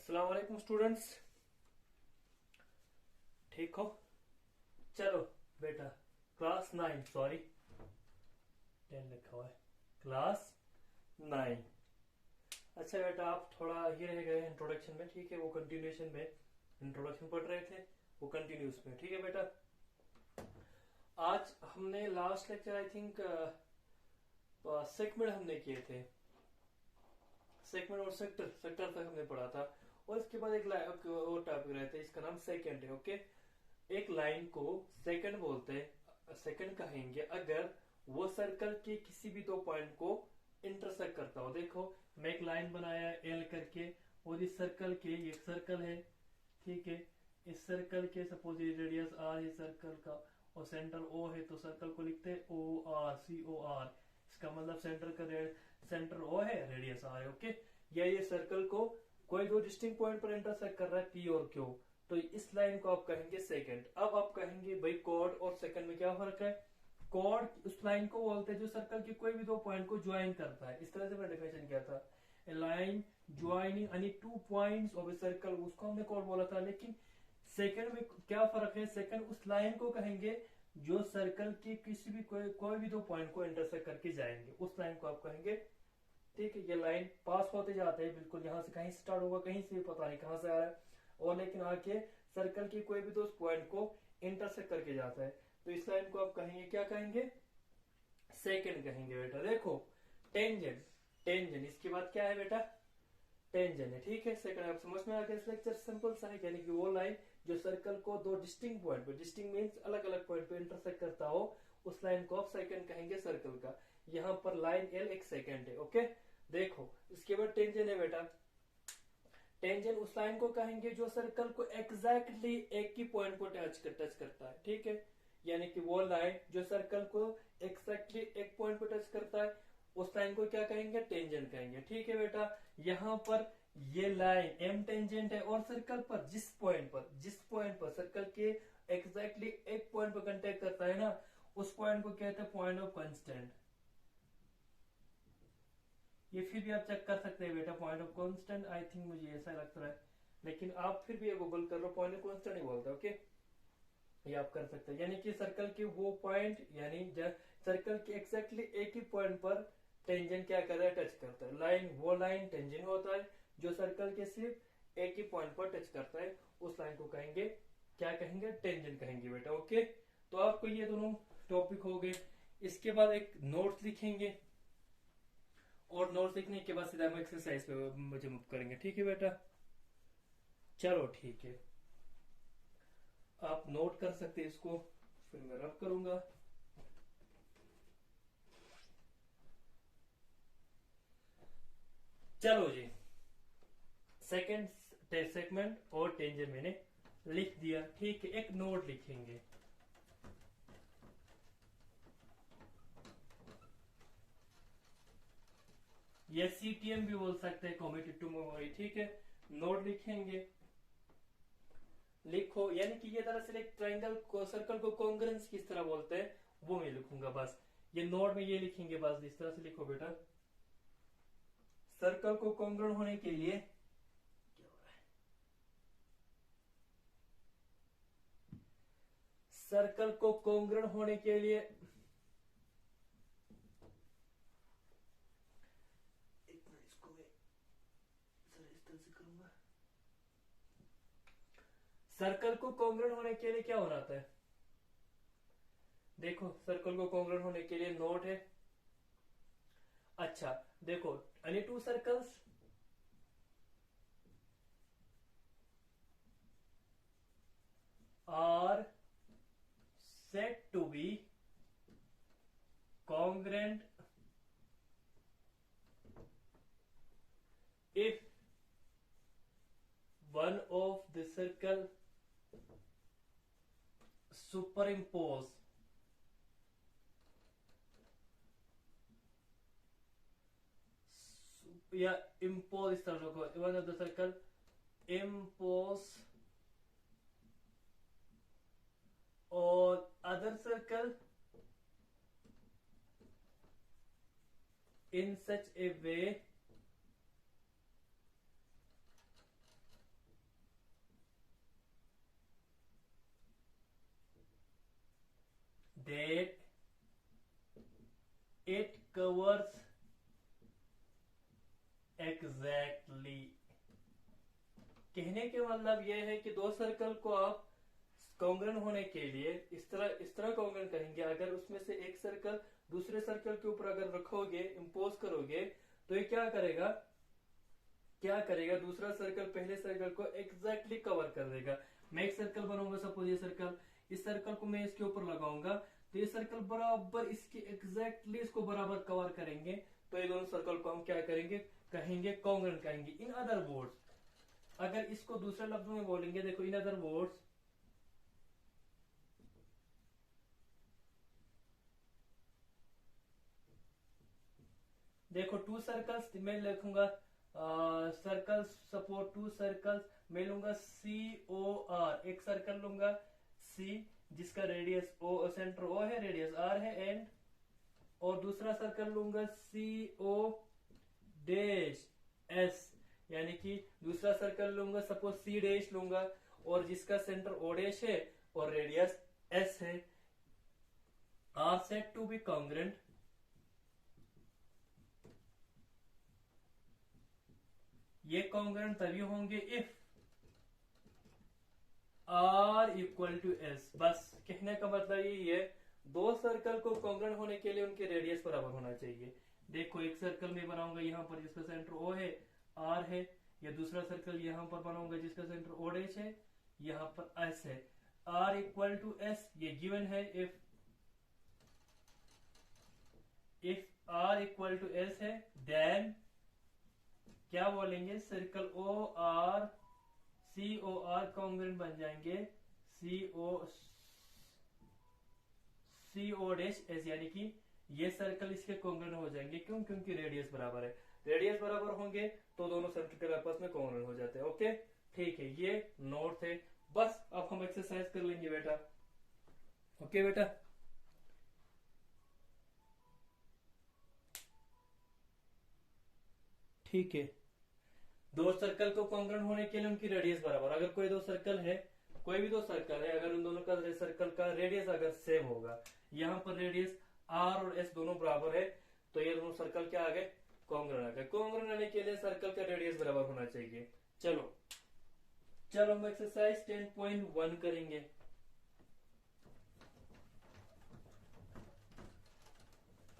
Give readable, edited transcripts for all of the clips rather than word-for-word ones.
अस्सलाम वालेकुम स्टूडेंट्स। ठीक हो? चलो बेटा, क्लास 9, सॉरी 10 लिखा हुआ है, क्लास 9। अच्छा बेटा, आप थोड़ा ही रह गए इंट्रोडक्शन में, ठीक है? वो कंटिन्यूएशन में इंट्रोडक्शन पढ़ रहे थे, वो कंटिन्यूस में, ठीक है बेटा? आज हमने last lecture I think segment हमने किए थे, सेगमेंट और सेक्टर तक हमने पढ़ा था। और इसके बाद एक और टॉपिक रहता है, इसका नाम सेकंड है। ओके, एक लाइन को सेकंड बोलते हैं, सेकंड कहेंगे अगर वो सर्कल के किसी भी दो पॉइंट को इंटरसेक्ट करता हो। देखो, मैं एक लाइन बनाया एल करके, और इस सर्कल के, एक सर्कल है, ठीक है? इस सर्कल के सपोज ये रेडियस आर है सर्कल का, और सेंटर ओ है, तो सर्कल को लिखते हैं ओ आर, COR। इसका मतलब सेंटर ओ है, रेडियस आर है। ओके, या ये सर्कल को कोई दो डिस्टिंक्ट पॉइंट पर इंटरसेक्ट कर रहा है, P और Q, तो इस लाइन को आप कहेंगे सेकंड। अब आप कहेंगे भाई कॉर्ड और सेकंड में क्या फर्क है? कॉर्ड उस लाइन को बोलते हैं जो सर्कल के कोई भी दो पॉइंट को ज्वाइन करता है। इस तरह से मैंने डेफिनेशन किया था, a line joining any two points of a circle, उसको हमने कॉर्ड बोला था। लेकिन सेकंड में क्या फर्क है? सेकंड उस लाइन को कहेंगे जो सर्कल के किसी भी कोई भी दो पॉइंट को इंटरसेक्ट करके जाएंगे, उस लाइन को आप कहेंगे, ठीक है? ये लाइन पास होते जाते हैं, बिल्कुल यहाँ से कहीं स्टार्ट होगा, कहीं से पता नहीं कहां से आ रहा है, और लेकिन आके सर्कल के कोई भी दो पॉइंट को इंटरसेक्ट करके जाता है, तो इस लाइन को आप कहेंगे, क्या कहेंगे? सेकंड कहेंगे बेटा। देखो, टेंजेंट, टेंजेंट इसके बाद क्या है बेटा? टेंजेंट है, ठीक है? सेकंड आप समझ में आ गया? इस लेक्चर सिंपल सा है, यानी कि वो लाइन जो सर्कल को दो डिस्टिंक्ट पॉइंट पे, डिस्टिंक्ट मींस अलग अलग पॉइंट पे इंटरसेक्ट करता हो, उस लाइन को आप सेकंड कहेंगे सर्कल का। यहाँ पर लाइन एल एक सेकंड है। ओके, देखो इसके बाद टेंजेंट है बेटा। टेंजेंट उस लाइन को कहेंगे जो सर्कल को एग्जैक्टली एक ही पॉइंट को टच करता है, ठीक है? यानी कि वो लाइन जो सर्कल को एग्जैक्टली एक पॉइंट को टच करता है, उस लाइन को क्या कहेंगे? टेंजेंट कहेंगे, ठीक है बेटा? यहाँ पर ये लाइन एम टेंजेंट है, और सर्कल पर जिस पॉइंट पर सर्कल के एग्जैक्टली एक पॉइंट पर कंटेक्ट करता है ना, उस पॉइंट को कहते हैं पॉइंट ऑफ कांस्टेंट। ये फिर भी आप चेक कर सकते हैं बेटा, point of constant, I think मुझे ऐसा लगता है, लेकिन आप फिर भी गूगल कर लो, पॉइंट ऑफ कांस्टेंट ही बोलते हैं। ओके, ये आप कर सकते हैं, यानी कि सर्कल के वो पॉइंट, यानी सर्कल के एक्जैक्टली एक ही पॉइंट पर टेंजेंट क्या कर रहा है? टच करता है। लाइन, वो लाइन टेंजेंट होता है जो सर्कल के सिर्फ एक ही पॉइंट पर टच करता है, उस लाइन को कहेंगे, क्या कहेंगे? टेंजेंट कहेंगे बेटा। ओके, तो आपको ये दोनों टॉपिक हो गए। इसके बाद एक नोट्स लिखेंगे, और नोट्स लिखने के बाद सीधा हम एक्सरसाइज पे मुझे मूव करेंगे, ठीक है बेटा? चलो ठीक है, आप नोट कर सकते हैं इसको, फिर मैं रब करूंगा। चलो जी, सेकंड सेगमेंट और टेंजेंट मैंने लिख दिया, ठीक है? एक नोट लिखेंगे, या CTM भी बोल सकते हैं, कम्यूटेटिव मेमोरी, ठीक है? नोट लिखेंगे, लिखो, यानी कि ये दरअसल एक ट्रायंगल को, सर्कल को कॉन्ग्रेंस किस तरह बोलते हैं वो मैं लिखूंगा बस। ये नोट में ये लिखेंगे बस, इस तरह से लिखो बेटा। सर्कल को कॉन्ग्रेंट होने के लिए क्या हो रहा है? सर्कल को कॉन्ग्रेंट होने के लिए इतना, इसको मैं इस तरह से करूंगा। सर्कल को कॉन्ग्रेंट होने के लिए क्या होना था? देखो, सर्कल को कॉन्ग्रेंट होने के लिए नोट है। अच्छा देखो, any two circles are said to be congruent if one of the circle superimpose या impose, इस तरह को, one of the circle impose or other circle in such a way that it covers exactly। कहने के मतलब यह है कि दो सर्कल को आप कॉन्ग्रेंट होने के लिए इस तरह कॉन्ग्रेंट कहेंगे। अगर उसमें से एक सर्कल दूसरे सर्कल के ऊपर अगर रखोगे, इंपोज करोगे, तो ये क्या करेगा दूसरा सर्कल पहले सर्कल को एग्जैक्टली कवर कर देगा। मैं एक सर्कल बनाऊंगा, सपोज ये सर्कल, इस सर्कल को मैं इसके ऊपर लगाऊंगा तो ये सर्कल बराबर इसके एग्जैक्टली इसको बराबर कवर करेंगे। तो ये दोनों सर्कल को हम क्या कहेंगे कॉन्ग्रेंट कहेंगे। इन अदर वर्ड्स, अगर इसको दूसरे लफ्जों में बोलेंगे, देखो इन अदर वर्ड्स, देखो टू सर्कल्स मैं लिखूंगा, सर्कल्स सपोर्ट टू सर्कल्स, मैं लूंगा COR, एक सर्कल लूंगा C जिसका रेडियस O, सेंटर O है, रेडियस R है, एंड और दूसरा सर्कल लूंगा CO'S, यानी कि दूसरा सर्कल लूंगा सपोज C' लूंगा और जिसका सेंटर O' है और रेडियस S है। Are said to be congruent, ये कॉन्ग्रेंट तभी होंगे if R equal to S। बस कहने का मतलब यही है, दो सर्कल को कॉन्ग्रेंट होने के लिए उनके रेडियस बराबर होना चाहिए। देखो एक सर्कल में बनाऊंगा यहाँ पर जिसका सेंटर O है, R है, या दूसरा सर्कल यहाँ पर बनाऊंगा जिसका सेंटर O' है, यहाँ पर S है। R इक्वल टू S ये गिवन है। If R equal to S है देन क्या बोलेंगे, सर्कल COR कॉन्ग्रेंट बन जाएंगे CO'S, यानी कि ये सर्कल इसके कॉन्ग्रेंट हो जाएंगे। क्यों? क्योंकि रेडियस बराबर है। रेडियस बराबर होंगे तो दोनों सर्कल आपस में कॉन्ग्रेंट हो जाते हैं। ओके ठीक है, ये नोट थे। बस अब हम एक्सरसाइज कर लेंगे बेटा। ओके बेटा, ठीक है। दो सर्कल को कॉन्ग्रेंट होने के लिए उनकी रेडियस बराबर, अगर कोई दो सर्कल है, कोई भी दो सर्कल है, अगर उन दोनों का सर्कल का रेडियस अगर सेम होगा, यहाँ पर रेडियस R और S दोनों बराबर है, तो ये दोनों सर्कल क्या आ गए, कॉन्ग्रेंट आ गए। कॉन्ग्रेंट आने के लिए सर्कल का रेडियस बराबर होना चाहिए। चलो हम एक्सरसाइज 10.1 करेंगे।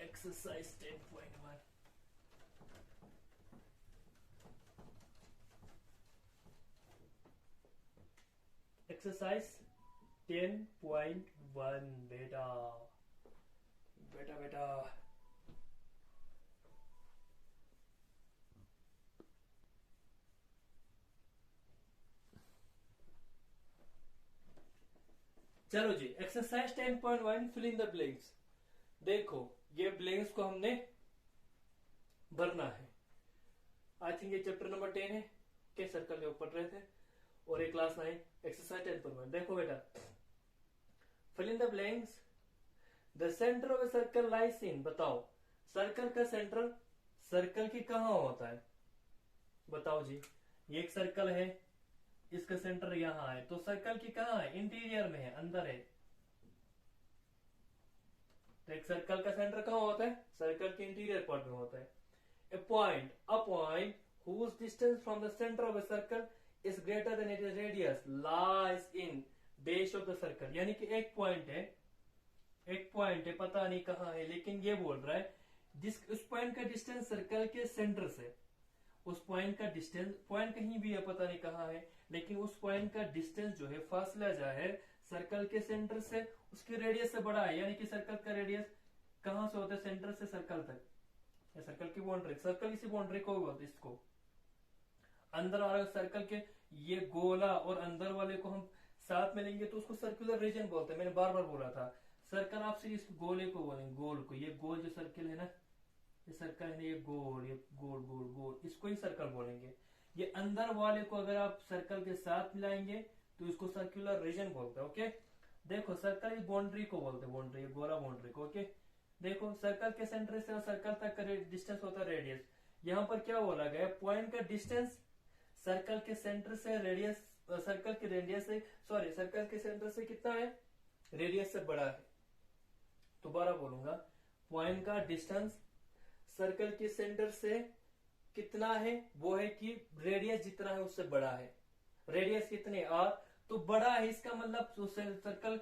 एक्सरसाइज 10.1, एक्सरसाइज 10.1 बेटा। चलो जी, exercise 10.1 fill in the blanks. देखो ये ब्लैंक्स को हमने भरना है। आई थिंक ये चैप्टर नंबर 10 है के सर्कल में पढ़ रहे थे, और एक क्लास 9 एक्सरसाइज 10.1। देखो बेटा, fill in the blanks. The centre of a circle lies in, बताओ सर्कल का सेंटर सर्कल की कहाँ होता है, बताओ जी। ये एक सर्कल है, इसका सेंटर यहाँ है, तो सर्कल की कहाँ है, इंटीरियर में है, अंदर है। तो एक सर्कल का सेंटर कहाँ होता है, सर्कल के इंटीरियर पार्ट में होता है। A point whose distance from the center of a circle is greater than its radius lies in base of the circle। यानी कि एक पॉइंट है, पता नहीं कहाँ है, लेकिन ये बोल रहा है उस पॉइंट का डिस्टेंस सर्कल के सेंटर से, उस पॉइंट का डिस्टेंस, पॉइंट कहीं भी है पता नहीं कहाँ है, लेकिन उस पॉइंट का डिस्टेंस जो है, फासला जो है सर्कल के सेंटर से उसके रेडियस से बड़ा है। यानी कि सर्कल का रेडियस कहाँ से होता है, सेंटर से सर्कल तक, या सर्कल की बाउंड्री, सर्कल इसी बाउंड्री को बोलते, इसको अंदर वाला सर्कल के ये गोला और अंदर वाले को हम साथ में लेंगे तो उसको सर्कुलर रीजन बोलते हैं। मैंने बार बार बोला था, सर्कल आपसे इस गोले को बोलेंगे, गोल को, ये गोल जो सर्कल है ना, ये सर्कल है ना, ये गोल, ये गोल गोल गोल, इसको ही सर्कल बोलेंगे। ये अंदर वाले को अगर आप सर्कल के साथ मिलाएंगे तो इसको सर्कुलर रीजन बोलते हैं। ओके देखो, सर्कल इस बाउंड्री को बोलते हैं, बाउंड्री, गोला बाउंड्री को। ओके देखो, सर्कल के सेंटर से सर्कल तक का डिस्टेंस होता है रेडियस। यहाँ पर क्या बोला गया, पॉइंट का डिस्टेंस सर्कल के सेंटर से रेडियस, सर्कल के रेडियस से, सॉरी सर्कल के सेंटर से कितना है, रेडियस से बड़ा है। दोबारा बोलूंगा, पॉइंट का डिस्टेंस सर्कल के सेंटर से कितना है, वो है कि रेडियस जितना है उससे बड़ा है। रेडियस कितने आर, तो बड़ा है इसका मतलब सर्कल